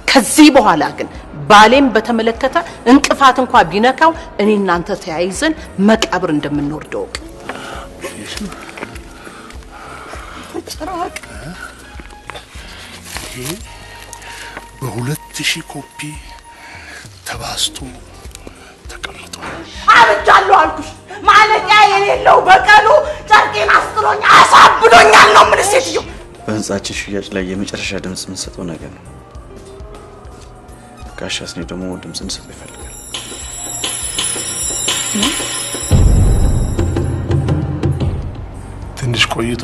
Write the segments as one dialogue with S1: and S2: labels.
S1: ከዚህ በኋላ ግን ባሌም በተመለከተ እንቅፋት እንኳን ቢነካው እኔ እናንተ ተያይዘን መቃብር እንደምንወርደው ተጨራቅ
S2: በ2000 ኮፒ ተባስቶ ተቀምጦ
S3: አብጃለሁ አልኩሽ ማለቂያ የሌለው በቀሉ ጨርቄን አስጥሎኝ አሳብዶኛል ነው ምን ሴትዮ
S4: በህንጻችን ሽያጭ ላይ የመጨረሻ ድምጽ የምንሰጠው ነገር ነው ጋሽ አስኔ ደግሞ ድምጽ እንሰጥ ይፈልጋል
S2: ትንሽ ቆይቶ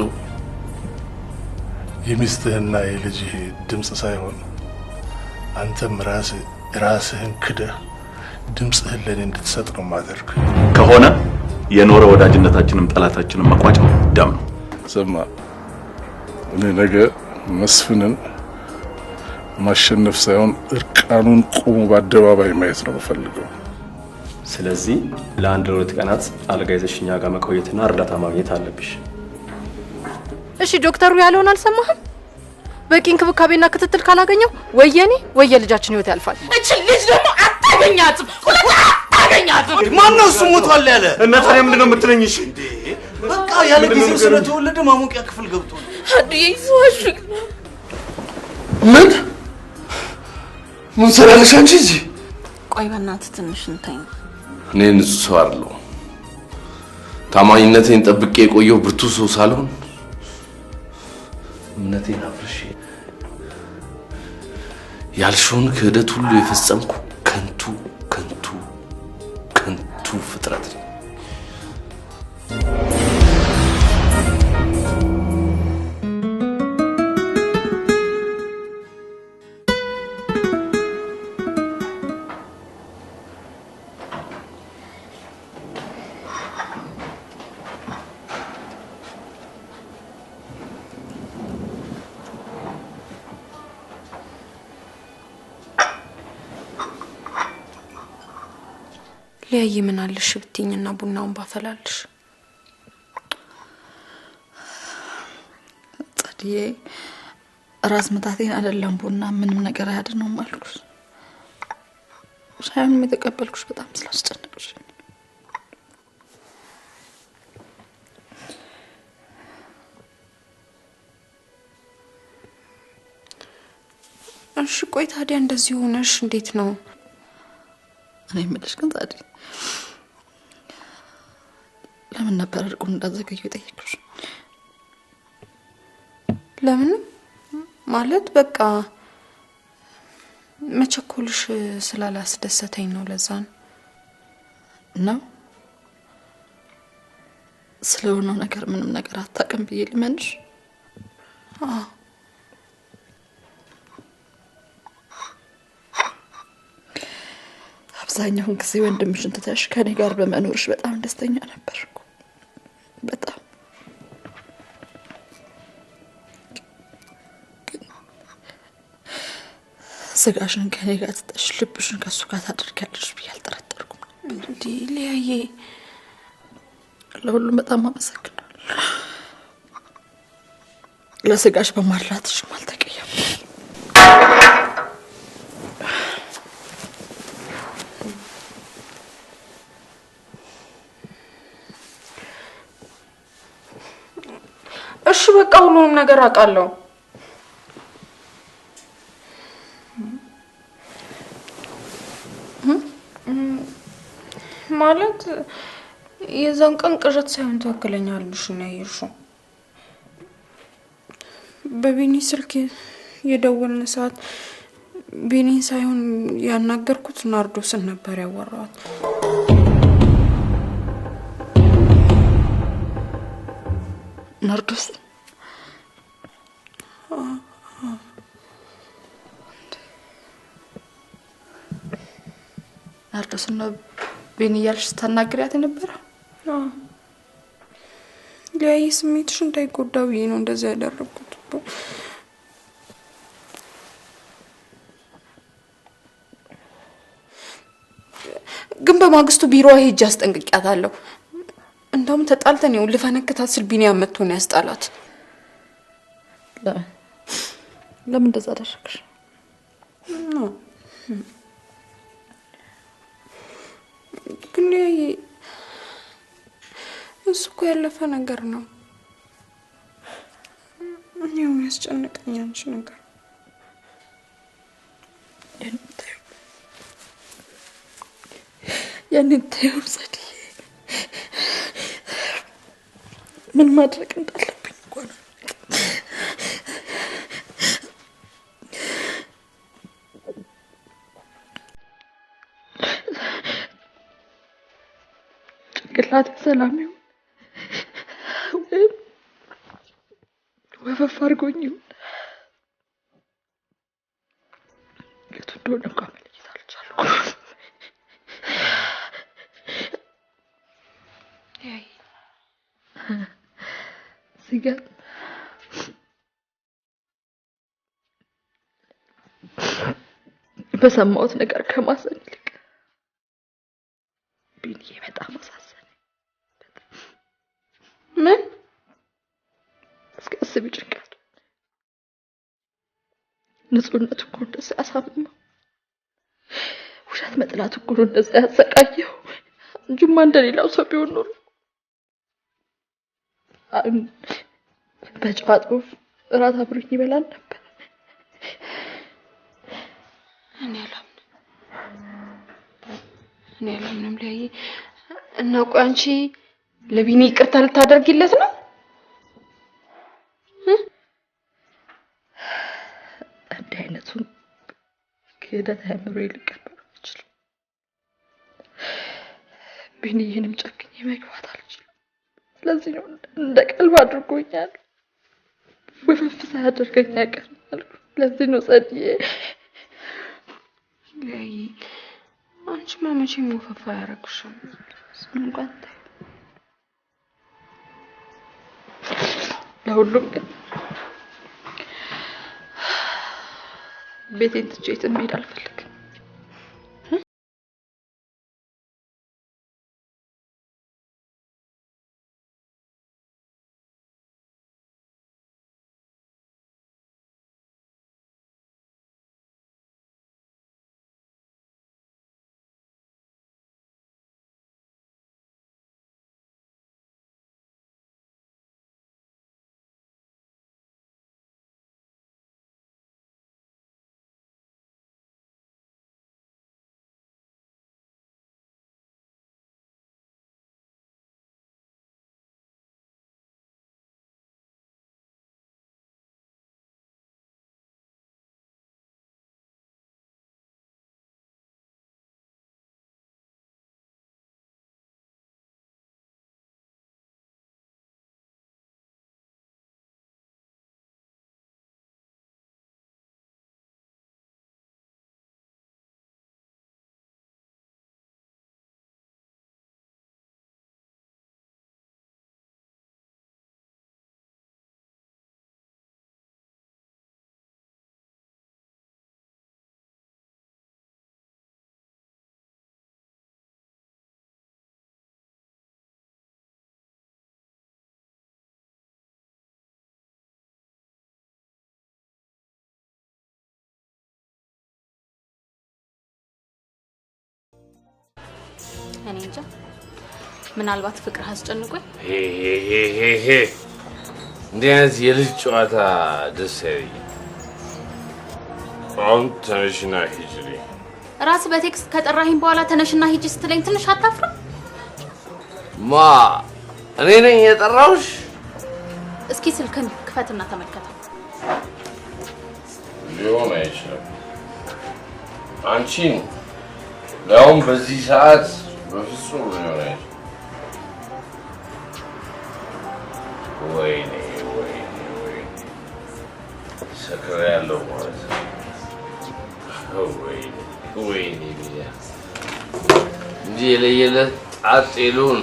S2: የሚስትህና የልጅህ ድምጽ ሳይሆን አንተም ራስህን ክደህ ድምጽህን ለኔ እንድትሰጥ ነው ማደርግ
S5: ከሆነ የኖረ ወዳጅነታችንም ጠላታችንም መቋጫው ደም ነው
S2: ሰማ እኔ ነገ መስፍንን ማሸነፍ ሳይሆን እርቃኑን ቆሞ በአደባባይ ማየት ነው ፈልገው
S6: ስለዚህ ለአንድ ለሁለት ቀናት አልጋ ይዘሽኛ ጋር መቆየትና እርዳታ ማግኘት አለብሽ
S7: እሺ ዶክተሩ ያለውን አልሰማህም በቂ እንክብካቤና ክትትል ካላገኘው ወየኔ ወየልጃችን ህይወት ያልፋል
S3: እቺ ልጅ ደግሞ አታገኛትም አታገኛትም
S4: ማን ነው እሱ ሞቷል ያለ
S5: እና ታዲያ ምንድነው የምትለኝ እሺ
S4: በቃ ያለ ጊዜው ስለተወለደ ማሞቂያ ክፍል ገብቶ
S3: ይዟሽ
S2: ምን ሰራልሽ አንቺ እዚህ
S3: ቆይ በእናትህ ትንሽ እንተኝ
S8: እኔ ንጹህ ሰው አይደለሁ ታማኝነቴን ጠብቄ የቆየው ብርቱ ሰው ሳልሆን እምነቴን አፍርሼ ያልሽውን ክህደት ሁሉ የፈጸምኩ ከንቱ ፍጥረት ነኝ
S7: ለያይ ምን አለሽ ብትኝና ቡናውን ባፈላልሽ
S9: ጸድዬ ራስ መታቴን አይደለም ቡና ምንም ነገር አያድነው ማልኩስ ሳይሆን የተቀበልኩሽ በጣም ስላስጨነቅሽ
S7: እሺ ቆይ ታዲያ እንደዚህ ሆነሽ እንዴት ነው
S9: እኔ ምልሽ ግን ታዲያ ለምን ነበር እርቁን እንዳዘገየው ጠይቅሽ
S7: ለምን ማለት በቃ መቸኮልሽ ስላላስደሰተኝ ነው ለዛ
S9: ነው ስለሆነው ነገር ምንም ነገር አታውቅም ብዬ ልመንሽ አብዛኛውን ጊዜ ወንድምሽን ትተሽ ከኔ ጋር በመኖርሽ በጣም ደስተኛ ነበርኩ በጣም ስጋሽን ከኔ ጋር ትተሽ ልብሽን ከሱ ጋር ታደርጊያለሽ ብዬ አልጠረጠርኩም
S7: እንዴ ለያዬ
S9: ለሁሉም በጣም አመሰግናለሁ ለስጋሽ በማላትሽ ማልተቀየም
S7: እሺ በቃ ሁሉንም ነገር አውቃለሁ ማለት የዛን ቀን ቅዠት ሳይሆን ተከለኛልሽ ነው ያየሽው በቢኒ ስልክ የደወልን ሰዓት ቢኒን ሳይሆን ያናገርኩት ናርዶስን ነበር ያወራሁት
S9: ናርዶስ ናርዶስና ቢኒ ያልሽ ታናግሪያት ነበር
S7: ለያይ ስሜትሽ እንዳይጎዳ ብዬ ነው እንደዛ ያደረኩት ግን በማግስቱ ቢሮ ሄጄ አስጠንቅቂያታለሁ እንደውም ተጣልተን ነው ልፈነክታት ስል ቢኒ አመጥቶ ነው ያስጣላት
S9: ለምን እንደዛ አደረግሽ
S7: ግን እሱ እኮ ያለፈ ነገር ነው። እኔው ያስጨነቀኝ አንቺ ነገር
S9: ያንን ተይው ጸድዬ፣ ምን ማድረግ እንዳለብኝ እኮ ነው። ጭንቅላቴ ሰላም ይሁን ወይም ወፈፍ አድርጎኝ ይሁን የቱ እንደሆነ እንኳን መለየት አልቻልኩም። ሲገርም በሰማሁት ነገር ከማዘን ይልቅ ቢኒዬ በጣም አሳዘነኝ።
S7: ምን?
S9: እስኪ አስቢ ጭንቀቱ። ንጹህነቱ እኮ እንደዛ ያሳምመው፣ ውሸት መጥላት እኮ እንደዛ ያሰቃየው። እንጂማ እንደሌላው ሰው ቢሆን ኖሮ በጨዋ ጽሑፍ እራት አብሮኝ ይበላል ነበር።
S7: እኔ አላምንም ላይ እና ቆይ አንቺ ለቢኒ ይቅርታ ልታደርጊለት ነው?
S9: እንዲህ አይነቱን ክህደት አእምሮ ሊቀበል አይችልም። ቢኒዬንም ጨክኜ መግባት አልችልም። ስለዚህ ነው እንደ ቀልብ አድርጎኛል። ወፈፍ ሳያደርገኝ ያቀርናል። ለዚህ ነው ጸድዬ
S7: ላይ አንቺማ መቼም ወፈፍ አያረግሽም።
S9: እንኳን ለሁሉም ግን ቤቴን ትቼ የትም መሄድ አልፈልግም።
S10: እኔ እንጃ ምናልባት ፍቅር አስጨንቆኝ
S8: እንዲህ አይነት የልጅ ጨዋታ ደስ አይለኝም። አሁን ተነሽና ሂጂ።
S10: ራስ በቴክስት ከጠራኸኝ በኋላ ተነሽና ሂጂ ስትለኝ ትንሽ አታፍርም?
S8: ማ እኔ ነኝ የጠራሁሽ?
S10: እስኪ ስልክን ክፈትና ተመልከተው።
S8: ሊሆን አይችልም። አንቺን ለአሁን በዚህ ሰዓት በፍጹም ሊሆን አይችልም። ወይኔ ሰክሬያለሁ ማለት ነው። ወይኔ ቢያ እንዲህ የለየለት ጣጥ የሉን።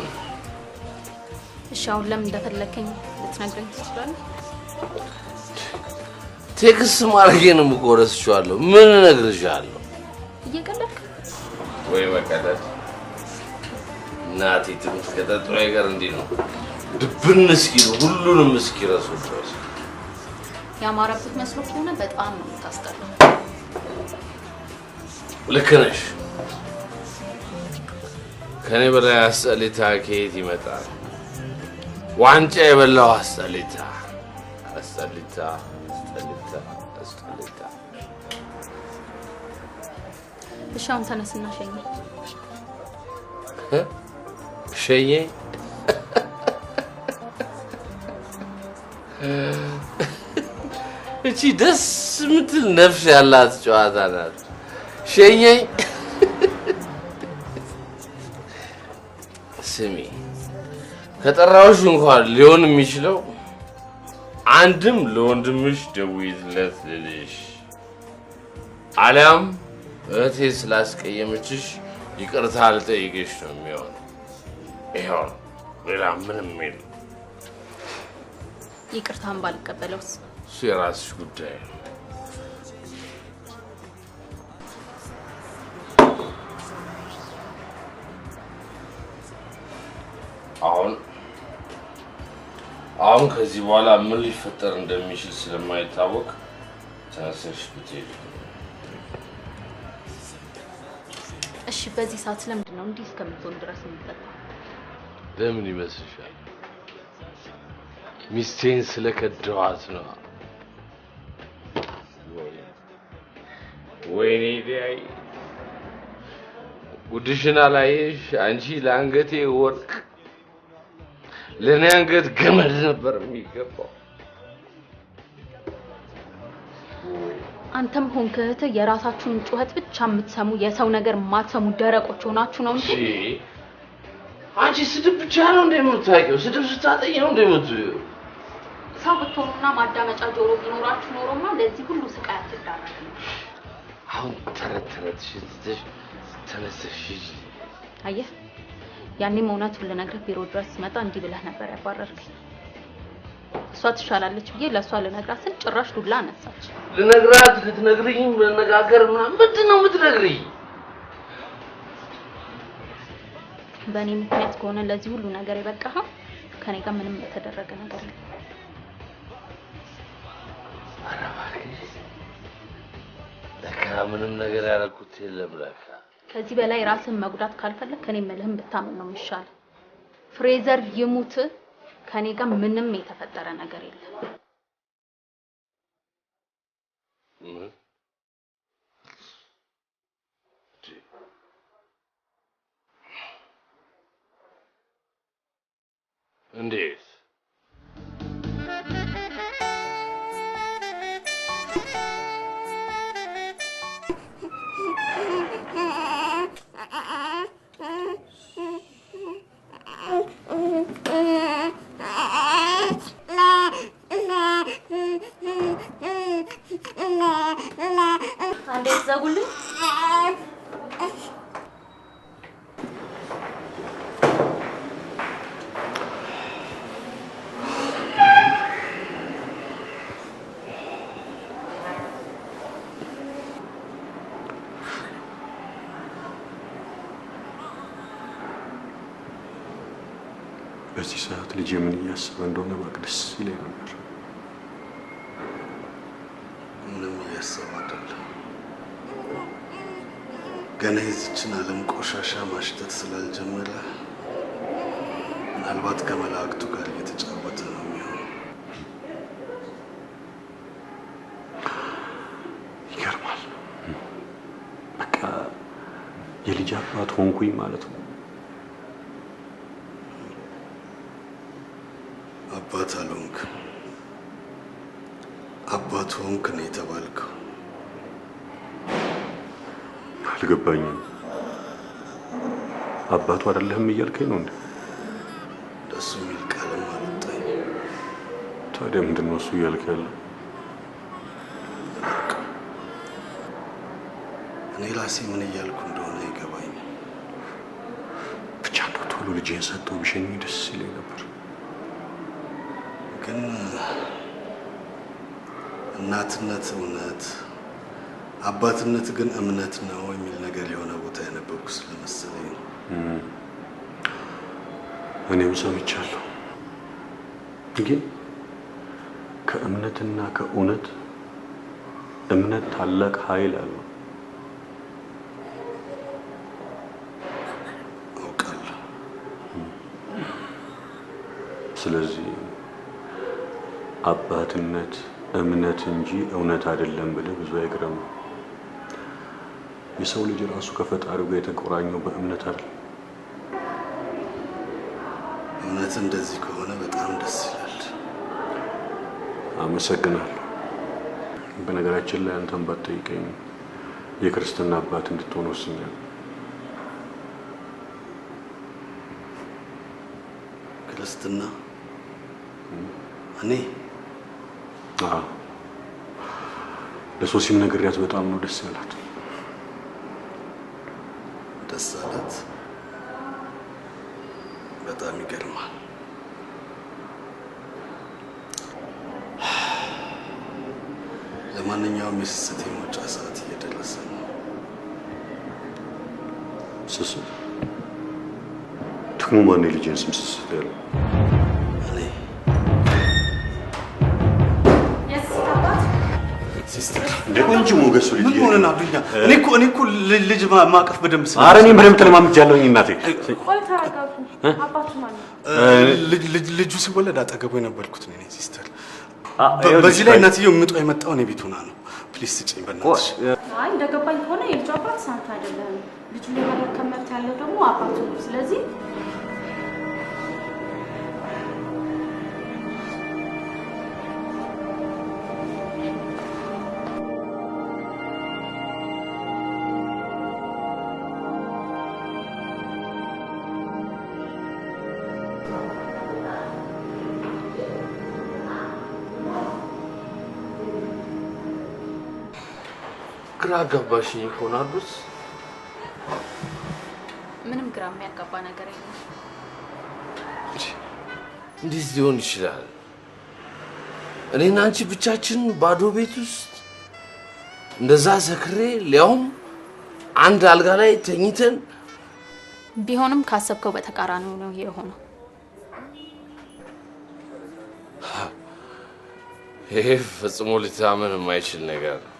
S10: እሺ አሁን ለምን እንደፈለከኝ ልትነግረኝ ትችላለህ?
S8: ቴክስት ማድረጌንም እኮ ረስቼዋለሁ። ምን እነግርሻለሁ?
S10: እየቀለድክ
S8: ወይ መቀለድ? እናቴ ትምህርት ከጠጡ ነገር እንዲህ ነው። ድብን እስኪሉ ሁሉንም እስኪረሱ ድረስ
S10: ያማረብህ መስሎ ከሆነ በጣም ነው የምታስጠላው።
S8: ልክ ነሽ። ከኔ በላይ አስጠሊታ ከየት ይመጣል? ዋንጫ የበላው አስጠሊታ አስጠሊታ አስጠሊታ አስጠሊታ።
S10: እሺ አሁን ተነስና ሸኘኝ።
S8: ሸኘኝ? እቺ ደስ የምትል ነፍስ ያላት ጨዋታ ናት። ሸኘኝ? ስሚ ከጠራሁሽ እንኳን ሊሆን የሚችለው አንድም ለወንድምሽ ደውይለት ልልሽ አሊያም እህቴ ስላስቀየመችሽ ይቅርታ ልጠይቅሽ ነው የሚሆነው። ይኸው ሌላ ምንም የለም።
S10: ይቅርታን ባልቀበለውስ?
S8: እሱ የራስሽ ጉዳይ ነው። አሁን ከዚህ በኋላ ምን ሊፈጠር እንደሚችል ስለማይታወቅ ተነስተሽ ብትሄጂ።
S10: እሺ በዚህ ሰዓት ለምንድን ነው እንዲህ እስከምትሆን ድረስ የምትጠጣው?
S8: ለምን ይመስልሻል? ሚስቴን ስለከዳኋት ነው። ወይኔ ዲያይ ጉድሽን አላየሽ? አንቺ ለአንገቴ ወርቅ ለኔ አንገት ገመድ ነበር የሚገባው።
S10: አንተም ሆንክ እህትህ የራሳችሁን ጩኸት ብቻ የምትሰሙ የሰው ነገር የማትሰሙ ደረቆች ሆናችሁ ነው እንጂ።
S8: አንቺ ስድብ ብቻ ነው እንደምታውቂው? ስድብ ስታጠኝ ነው እንደምትይው?
S10: ሰው ብትሆኑና ማዳመጫ ጆሮ ቢኖራችሁ ኖሮማ ለዚህ ሁሉ ስቃይ አትዳረግም።
S8: አሁን ተረትሽን ተነስተሽ ሂጂ።
S10: አየህ ያኔም እውነቱን ልነግርህ ቢሮ ድረስ ስመጣ እንዲህ ብለህ ነበር ያባረርከኝ። እሷ ትሻላለች ብዬ ለእሷ ልነግራት ስል ጭራሽ ዱላ አነሳች።
S8: ልነግራት ልትነግሪኝ መነጋገር ምናምን ምንድን ነው የምትነግሪኝ?
S10: በእኔ ምክንያት ከሆነ ለዚህ ሁሉ ነገር የበቃኸው ከኔ ጋር ምንም የተደረገ ነገር የለም።
S8: ኧረ እባክሽ ለካ ምንም ነገር ያደረኩት የለም ለካ።
S10: ከዚህ በላይ ራስን መጉዳት ካልፈለግ ከኔ መልህም ብታምን ነው የሚሻል። ፍሬዘር ይሙት ከኔ ጋር ምንም የተፈጠረ ነገር የለም።
S8: እንዴት?
S10: አንዴት ዘጉልኝ።
S6: በዚህ ሰዓት ልጅ ምን እያሰበ እንደሆነ ባቅደስ ይለኝ ነበር።
S4: ምንም እያሰበ አይደለም። ገና የዚችን ዓለም ቆሻሻ ማሽተት ስላልጀመረ ምናልባት ከመላእክቱ ጋር እየተጫወተ ነው የሚሆነው።
S6: ይገርማል። በቃ የልጅ አባት ሆንኩኝ ማለት ነው።
S4: አባት አልሆንክም። አባት ሆንክ ነው የተባልከው።
S6: አልገባኝም። አባቱ አይደለህም እያልከኝ ነው እንዴ?
S4: ደስ የሚል ቃልም አልወጣኝ።
S6: ታዲያ ምንድን ነው እሱ እያልክ ያለው?
S4: እኔ ራሴ ምን እያልኩ እንደሆነ አይገባኝም።
S6: ብቻ እንደው ቶሎ ልጄን ሰጥተው ቢሸኝ ደስ ይለኝ ነበር።
S4: ግን እናትነት እውነት፣ አባትነት ግን እምነት ነው የሚል ነገር የሆነ ቦታ ያነበብኩ ስለመሰለኝ ነው።
S6: እኔም ሰምቻለሁ። ግን ከእምነትና ከእውነት እምነት ታላቅ ኃይል አለው።
S11: ስለዚህ አባትነት እምነት እንጂ እውነት አይደለም ብለህ ብዙ አይገርም። የሰው ልጅ ራሱ ከፈጣሪው ጋር የተቆራኘው በእምነት አይደል?
S4: እምነት እንደዚህ ከሆነ በጣም ደስ ይላል።
S11: አመሰግናለሁ። በነገራችን ላይ አንተም ባትጠይቀኝ የክርስትና አባት እንድትሆን ወስኛለሁ።
S4: ክርስትና እኔ
S11: ለሶሲም ነግሬያት በጣም ነው ደስ ያላት።
S4: ደስ አላት? በጣም ይገርማል። ለማንኛውም የስስት የመውጫ ሰዓት እየደረሰ ነው።
S11: ስስት ደግሞ ማን የልጄን ስም ስስት ያለው?
S4: ሲስተር
S11: እንደ ቆንጆ ሞገሱ ልጅ
S4: ምን ሆነና አብኛ? እኔ እኮ ልጅ ማቀፍ በደንብ ስለ
S11: ኧረ እኔም በደንብ ተለማምጃለሁኝ እናቴ።
S10: ቆይ ተረጋጉ። አባቱ ማለት ነው?
S4: ልጁ ሲወለድ አጠገቡ የነበርኩት ነኝ ሲስተር። በዚህ ላይ እናትየው ምጧ የመጣው እኔ ቤት ሆና ነው። ፕሊስ ስጪኝ በእናትሽ።
S10: አይ እንደገባኝ ከሆነ የልጁ አባት ሳንታ አይደለም። ልጁ የማረከም መብት ያለው ደግሞ አባቱ ነው። ስለዚህ
S8: ግራ አጋባሽኝ እኮ ናርዶስ።
S10: ምንም ግራ የሚያጋባ ነገር የለም።
S8: እንዴት ሊሆን ይችላል? እኔና አንቺ ብቻችን ባዶ ቤት ውስጥ እንደዛ ሰክሬ ሊያውም አንድ አልጋ ላይ ተኝተን።
S10: ቢሆንም ካሰብከው በተቃራኒው ነው የሆነው።
S8: ይሄ ፈጽሞ ሊታመን የማይችል ነገር ነው።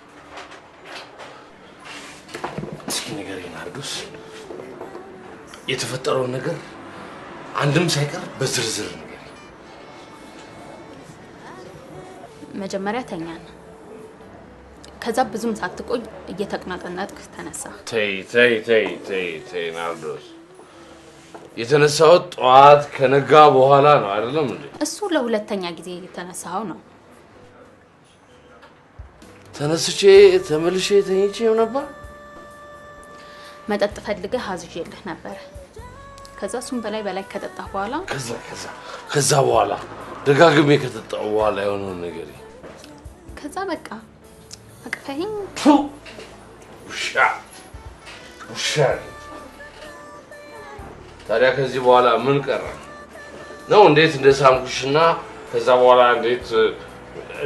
S8: እስኪ ንገረኝ ናርዶስ፣ የተፈጠረውን ነገር አንድም ሳይቀር በዝርዝር ንገረኝ።
S10: መጀመሪያ ተኛን። ከዛ ብዙም ሳትቆይ እየተቅናጠነጥክ ተነሳ።
S8: ተይ ናርዶስ፣ የተነሳሁት ጠዋት ከነጋ በኋላ ነው አይደለም እንዴ?
S10: እሱ ለሁለተኛ ጊዜ የተነሳው ነው።
S8: ተነስቼ ተመልሼ ተኝቼ ነበር።
S10: መጠጥ ፈልገህ አዝዤልህ ነበር። ከዛ እሱም በላይ ከጠጣህ በኋላ
S8: ከዛ በኋላ ደጋግሜ ከጠጣሁ በኋላ የሆነውን ነገር
S10: ከዛ በቃ አቅፈኸኝ
S8: ውሻ። ታዲያ ከዚህ በኋላ ምን ቀረ ነው? እንዴት እንደሳምኩሽና ከዛ በኋላ እንዴት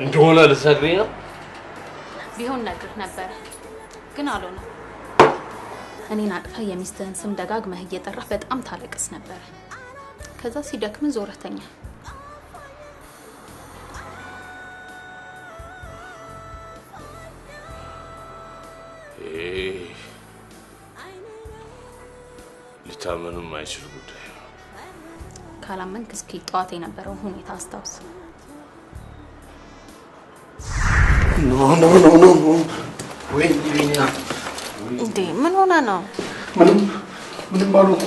S8: እንደሆነ ልትነግሪኝ ነው?
S10: ቢሆን ነግርህ ነበር ግን አልሆነም። እኔን አቅፈህ የሚስትህን ስም ደጋግመህ እየጠራህ በጣም ታለቅስ ነበር። ከዛ ሲደክም ዞረተኛ።
S8: ሊታመን የማይችል ጉዳይ ነው።
S10: ካላመንክ እስኪ ጠዋት የነበረውን ሁኔታ አስታውስ።
S4: ኖ ወይ
S10: እንዴ ምን ሆነ ነው?
S2: ምንም ባልሆንኩ።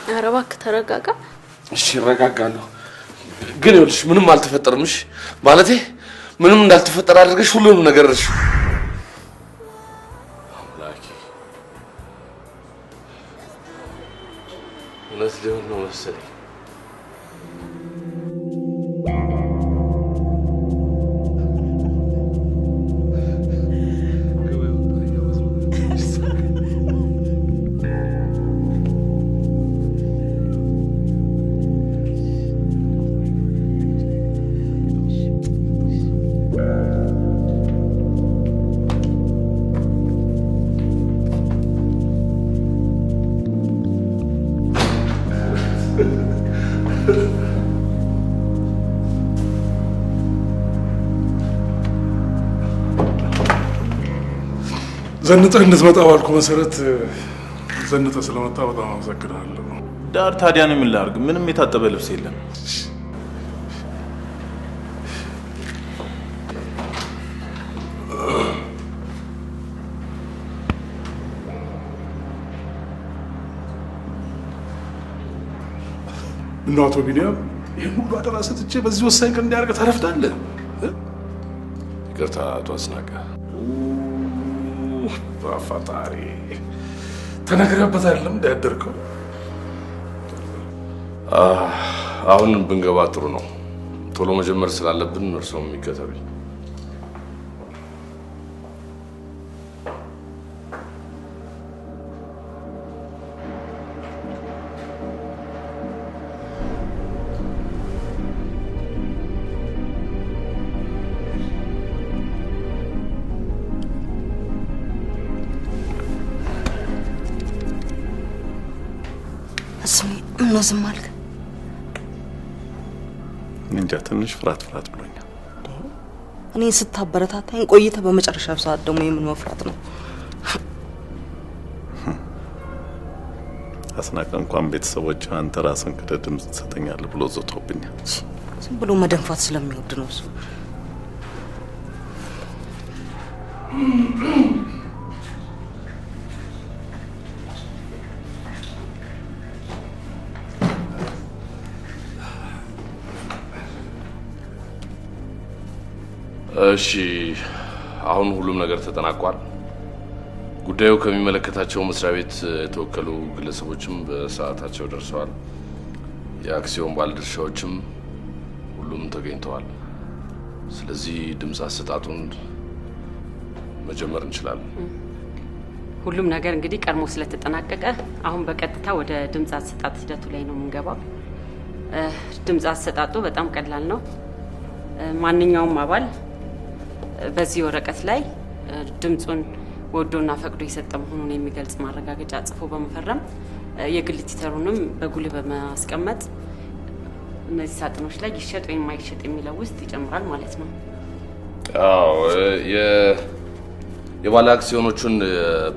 S10: ኧረ እባክህ ተረጋጋ።
S8: እሺ እረጋጋለሁ፣ ግን ይኸውልሽ ምንም አልተፈጠረም። እሺ ማለቴ ምንም እንዳልተፈጠረ አድርገሽ ሁሉንም ነገር እርሽ። አምላኬ እውነት ሊሆን ነው መሰለኝ።
S2: ዘንጠህ እንድትመጣ ባልኩ መሰረት ዘንጠህ ስለመጣ በጣም አመሰግናለሁ።
S5: ዳር ታዲያ ነው ምን ላድርግ? ምንም የታጠበ ልብስ የለም።
S2: እና አቶ ቢኒያም ይህን ሁሉ አደራ ሰጥቼ በዚህ ወሳኝ ቀን እንዲያደርግ ታረፍዳለህ?
S8: ይቅርታ አቶ አስናቀ።
S2: በፈጣሪ ተነግረህበት አይደለም እንዳያደርገው።
S8: አሁን ብንገባ ጥሩ ነው። ቶሎ መጀመር ስላለብን እርስዎም የሚከተሉኝ።
S3: ምን ዝም አልክ?
S5: እንጃ ትንሽ ፍርሃት ብሎኛል።
S3: እኔ ስታበረታታኝ ቆይተህ በመጨረሻው ሰዓት ደግሞ የምን መፍራት ነው?
S5: አስናቀ እንኳን ቤተሰቦች አንተ ራስን ክደ ድምጽ ትሰጠኛለህ ብሎ ዘቶብኛል።
S3: ዝም ብሎ መደንፋት ስለሚወድ ነው እሱ።
S8: እሺ አሁን ሁሉም ነገር ተጠናቋል። ጉዳዩ ከሚመለከታቸው መስሪያ ቤት የተወከሉ ግለሰቦችም በሰዓታቸው ደርሰዋል። የአክሲዮን ባለድርሻዎችም ሁሉም ተገኝተዋል። ስለዚህ ድምጽ አሰጣጡን መጀመር እንችላለን።
S12: ሁሉም ነገር እንግዲህ ቀድሞ ስለተጠናቀቀ አሁን በቀጥታ ወደ ድምጽ አሰጣጥ ሂደቱ ላይ ነው የምንገባው። ድምጽ አሰጣጡ በጣም ቀላል ነው። ማንኛውም አባል በዚህ ወረቀት ላይ ድምጹን ወዶና ፈቅዶ የሰጠ መሆኑን የሚገልጽ ማረጋገጫ ጽፎ በመፈረም የግል ቲተሩንም በጉልህ በማስቀመጥ እነዚህ ሳጥኖች ላይ ይሸጥ ወይም ማይሸጥ የሚለው ውስጥ ይጨምራል ማለት ነው።
S8: አዎ የባለ አክሲዮኖቹን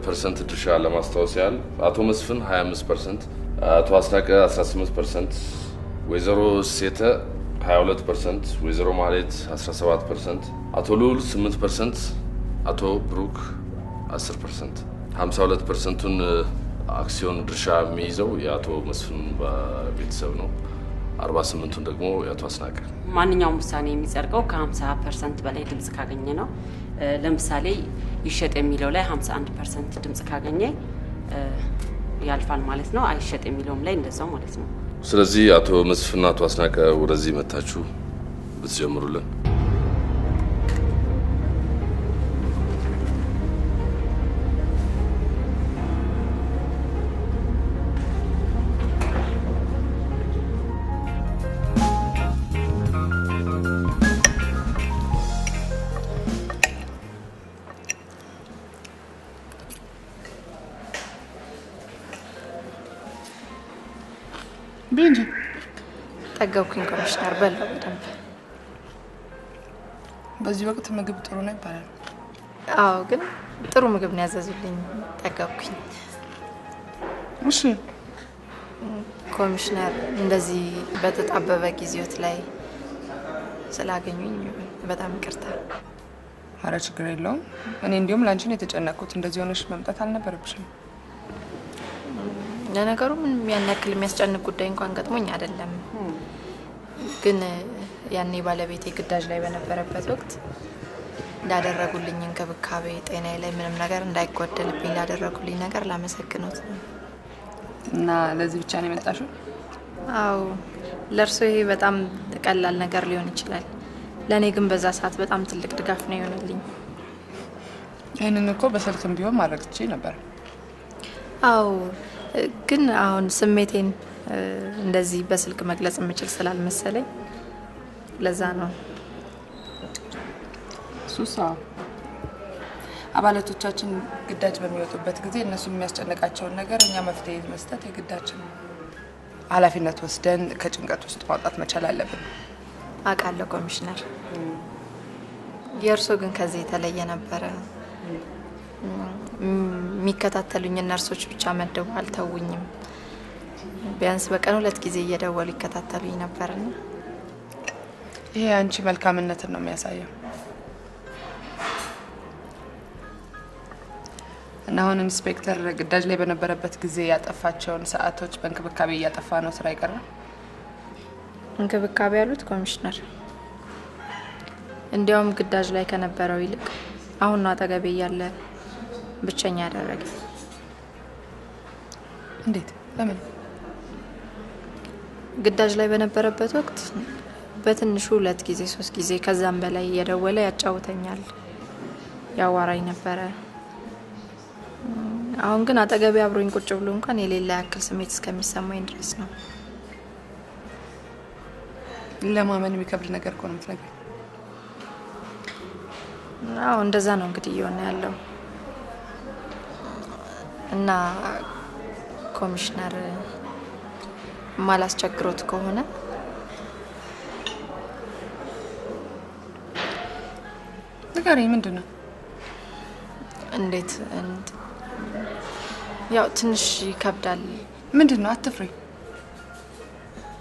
S8: ፐርሰንት ድርሻ ለማስታወስ ያህል አቶ መስፍን 25%፣ አቶ አስናቀ 18%፣ ወይዘሮ ሴተ 22%፣ ወይዘሮ ማህሌት 17%፣ አቶ ሉል 8%፣ አቶ ብሩክ 10%። 52%ቱን አክሲዮን ድርሻ የሚይዘው የአቶ መስፍን ቤተሰብ ነው። 48ቱን ደግሞ የአቶ አስናቀ።
S12: ማንኛውም ውሳኔ የሚጸድቀው ከ50% በላይ ድምጽ ካገኘ ነው። ለምሳሌ ይሸጥ የሚለው ላይ 51% ድምጽ ካገኘ ያልፋል ማለት ነው። አይሸጥ የሚለውም ላይ እንደዛው ማለት ነው።
S8: ስለዚህ አቶ መስፍንና አቶ አስናቀ ወደዚህ መታችሁ ብትጀምሩልን።
S7: ቢንጂ ጠገብኩኝ። ኮሚሽነር በላው በደንብ።
S13: በዚህ ወቅት ምግብ ጥሩ ነው ይባላል።
S7: አዎ፣ ግን ጥሩ ምግብ ነው ያዘዙልኝ። ጠገብኩኝ።
S13: እሺ
S7: ኮሚሽነር፣ እንደዚህ በተጣበበ ጊዜዎት ላይ ስላገኙኝ በጣም ይቅርታ።
S13: ኧረ ችግር የለውም። እኔ እንዲሁም ላንቺ ነው የተጨነቅኩት። እንደዚህ ሆነሽ መምጣት አልነበረብሽም።
S7: ለነገሩ ምንም ያን ያክል የሚያስጨንቅ ጉዳይ እንኳን ገጥሞኝ አይደለም። ግን ያኔ ባለቤቴ ግዳጅ ላይ በነበረበት ወቅት ላደረጉልኝ እንክብካቤ፣ ጤናዬ ላይ ምንም ነገር እንዳይጓደልብኝ ላደረጉልኝ ነገር ላመሰግኖት ነው።
S13: እና ለዚህ ብቻ ነው የመጣሽው?
S7: አዎ፣ ለእርሶ ይሄ በጣም ቀላል ነገር ሊሆን ይችላል። ለእኔ ግን በዛ ሰዓት በጣም ትልቅ ድጋፍ ነው የሆነልኝ።
S13: ይህንን እኮ በስልክም ቢሆን ማድረግ ትችይ ነበር።
S7: አዎ፣ ግን አሁን ስሜቴን እንደዚህ በስልክ መግለጽ የምችል ስላልመሰለኝ ለዛ ነው።
S13: ሱሳ አባላቶቻችን ግዳጅ በሚወጡበት ጊዜ እነሱ የሚያስጨንቃቸውን ነገር እኛ መፍትሄ መስጠት የግዳችን ኃላፊነት ወስደን ከጭንቀት ውስጥ ማውጣት መቻል አለብን።
S7: አውቃለሁ ኮሚሽነር። የእርሶ ግን ከዚህ የተለየ ነበረ። የሚከታተሉኝ ነርሶች ብቻ መደቡ አልተውኝም። ቢያንስ በቀን 2 ጊዜ እየደወሉ ይከታተሉኝ ነበርና
S13: ይሄ አንቺ መልካምነትን ነው የሚያሳየው። እና አሁን ኢንስፔክተር ግዳጅ ላይ በነበረበት ጊዜ ያጠፋቸውን ሰዓቶች በእንክብካቤ እያጠፋ ነው ስራ ይቀራል።
S7: እንክብካቤ ያሉት ኮሚሽነር እንዲያውም ግዳጅ ላይ ከነበረው ይልቅ አሁን ነው አጠገቤ ያለ ብቸኛ ያደረገ።
S13: እንዴት? ለምን?
S7: ግዳጅ ላይ በነበረበት ወቅት በትንሹ 2 ጊዜ 3 ጊዜ ከዛም በላይ እየደወለ ያጫውተኛል፣ ያዋራኝ ነበረ። አሁን ግን አጠገቤ አብሮኝ ቁጭ ብሎ እንኳን የሌላ ያክል ስሜት እስከሚሰማኝ ድረስ ነው።
S13: ለማመን የሚከብድ ነገር እኮ ነው የምትነግሪኝ።
S7: አዎ እንደዛ ነው እንግዲህ እየሆነ ያለው። እና ኮሚሽነር ማላስቸግሮት ከሆነ
S13: ንገሪኝ። ምንድን ነው?
S7: እንዴት ያው ትንሽ ይከብዳል።
S13: ምንድን ነው? አትፍሪ።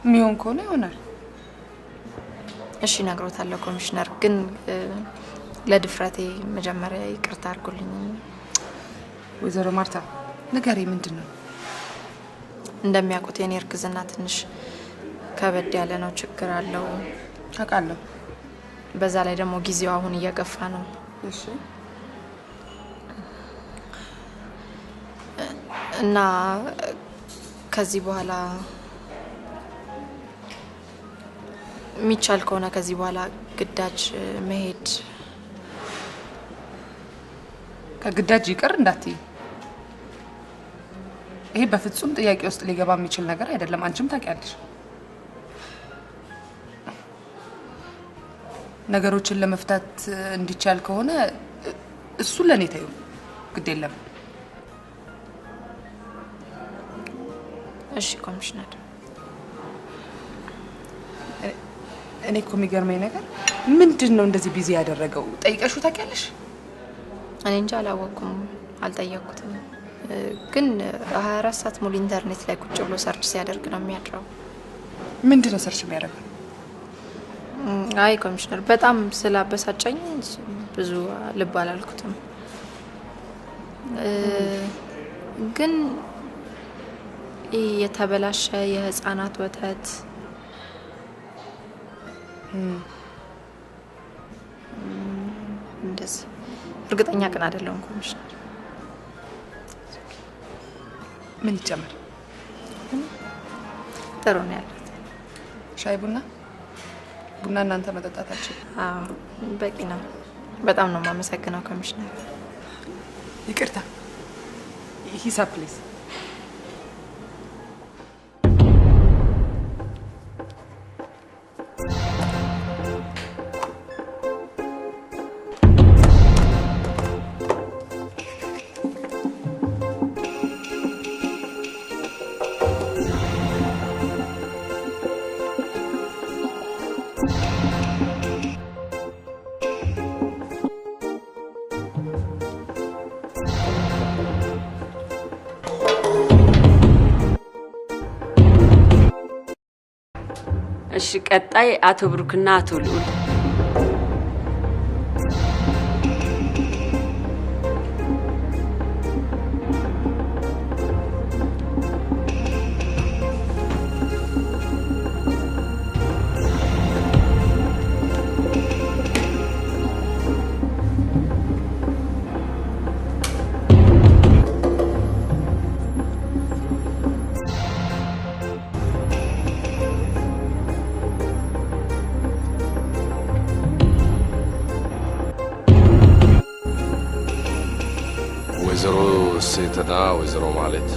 S13: የሚሆን ከሆነ ይሆናል።
S7: እሺ እነግሮታለሁ ኮሚሽነር፣ ግን ለድፍረቴ መጀመሪያ ይቅርታ አድርጉልኝ።
S13: ወይዘሮ ማርታ ንገሪኝ፣ ምንድን ነው?
S7: እንደሚያውቁት የኔ እርግዝና ትንሽ ከበድ ያለ ነው፣ ችግር አለው።
S13: አውቃለሁ።
S7: በዛ ላይ ደግሞ ጊዜው አሁን እየገፋ ነው።
S13: እሺ።
S7: እና ከዚህ በኋላ የሚቻል ከሆነ ከዚህ በኋላ ግዳጅ መሄድ
S13: ከግዳጅ ይቅር እንዳትይ። ይሄ በፍጹም ጥያቄ ውስጥ ሊገባ የሚችል ነገር አይደለም። አንቺም ታውቂያለሽ። ነገሮችን ለመፍታት እንዲቻል ከሆነ እሱ ለኔ ተይው፣ ግድ የለም።
S7: እሺ ኮሚሽነር።
S13: እኔ እኮ የሚገርመኝ ነገር ምንድን ነው እንደዚህ ቢዚ ያደረገው? ጠይቀሽው ታውቂያለሽ?
S7: እኔ እንጃ አላወቅኩም፣ አልጠየቅኩትም። ግን 24 ሰዓት ሙሉ ኢንተርኔት ላይ ቁጭ ብሎ ሰርች ሲያደርግ ነው የሚያድረው።
S13: ምንድን ነው ሰርች የሚያደርገው?
S7: አይ ኮሚሽነር፣ በጣም ስላበሳጨኝ ብዙ ልብ አላልኩትም። ግን የተበላሸ የህፃናት ወተት እንደዚህ እርግጠኛ ግን አይደለሁም ኮሚሽነር።
S13: ምን ይጨመር?
S7: ጥሩ ነው ያሉት።
S13: ሻይ ቡና እናንተ መጠጣታችሁ?
S7: አዎ በቂ ነው። በጣም ነው የማመሰግነው ኮሚሽነር።
S13: ይቅርታ። ሂሳብ ፕሊዝ።
S12: እሺ ቀጣይ አቶ ብሩክና አቶ ልዑል።
S8: ወይዘሮ ሴትና ወይዘሮ ማለት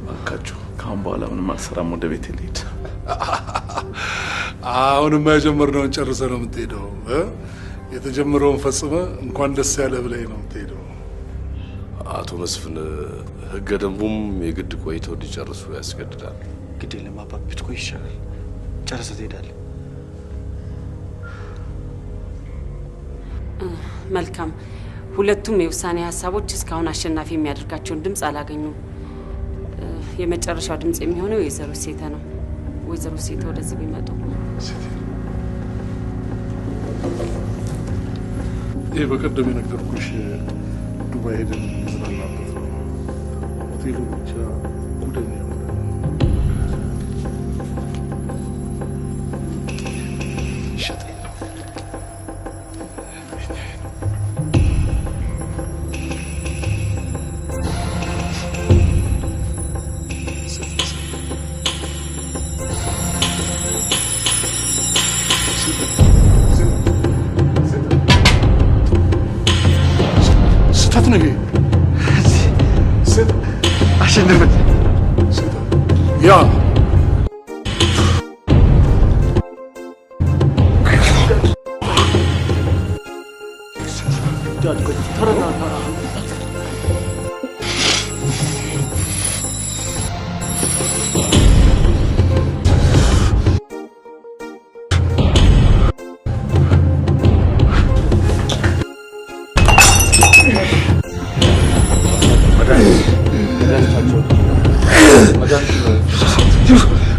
S2: እባካችሁ
S5: ካሁን በኋላ ምንም አልሰራም፣ ወደ ቤት ልሂድ።
S2: አሁንማ የጀመርነውን ጨርሰህ ነው የምትሄደው። የተጀመረውን ፈጽመ እንኳን ደስ ያለ ብለህ ነው የምትሄደው።
S8: አቶ መስፍን ህገ ደንቡም የግድ ቆይተው እንዲጨርሱ ያስገድዳል።
S14: ግድ የለም አባት፣ ብትቆይ ይሻላል። ጨርሰህ ትሄዳለህ።
S12: መልካም። ሁለቱም የውሳኔ ሀሳቦች እስካሁን አሸናፊ የሚያደርጋቸውን ድምፅ አላገኙም። የመጨረሻው ድምፅ የሚሆነው የወይዘሮ ሴተ ነው። ወይዘሮ ሴተ ወደዚህ ቢመጡ።
S2: ይህ በቀደም የነገርኩሽ ዱባይ ሄደን የምንዝናናበት ነው። ሆቴሉ ብቻ ጉደኛ ስህተት ነው ይሄ።
S14: አሸነፈት
S2: ያ
S14: መድኃኒታቸው